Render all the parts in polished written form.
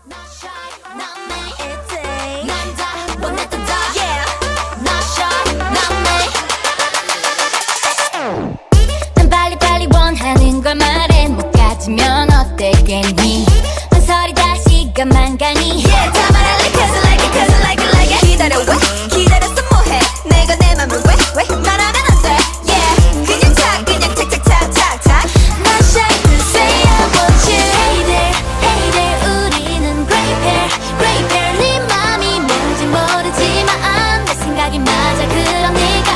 Not shy, not me. ITZY. 난 다 원했던 다. Yeah. Not shy, not me. 난 빨리빨리 원하는 걸 말해. 못 가지면 어땠겠니? 한설이 다 시간만 가니. Yeah, 다 말할래. Cause I like it, cause I like it, like it. 기다려 왜? 기다렸어 뭐해? 내가 내 맘을 왜 말하면 안 돼? Yeah, 그냥 착, 그냥 착착착착착. Not shy to say I want you. Hey there, hey there. 우리는 great pair, great pair. 네 맘이 뭔지 모르지만 내 생각이 맞아. 그러니까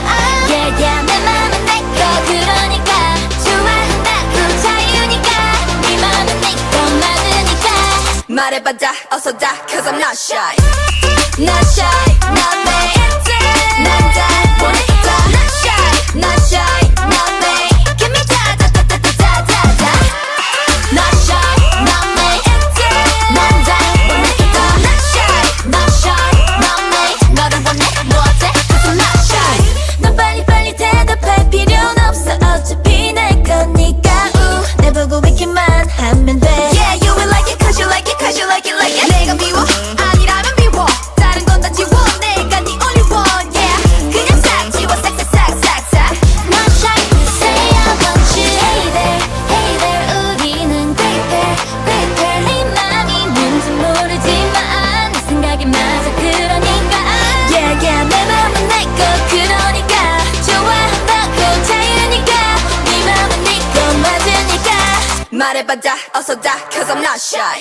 yeah, yeah. 내 맘은 내 거 그러니까 좋아한다고 자유니까 네 맘은 내 거 맞으니까 말해봐 다 어서 다 cause I'm not shy. Not shy, not me. 난 다 원했다. Not shy, not shy, not me. Give me da da da da da da da. Not shy, not me. 난 다 원했다. Not shy, not shy, not me. 너를 원해 뭐 어때? Cause I'm not shy. 넌 빨리빨리 대답할 필요는 없어. 어차피 내 거니까 내 보고 있기만 하면 돼. Yeah, you will like it cause you like it cause you like it like it. 내가 미워? 아니라면 미워. 다른 건 다 지워. 내가 네 only one. Yeah, 그냥 싹 지워 싹싹싹싹싹. Not shy to say I want you. Hey there, hey there. 우리는 great pair, great pair. 네 맘이 뭔지 모르지만 내 생각이 맞아. 그러니까 yeah, yeah. 내 맘은 내 거 그러니까 좋아한다고 자유니까 네 맘은 네 거 맞으니까 말해봐 다 어서 다 cause I'm not shy.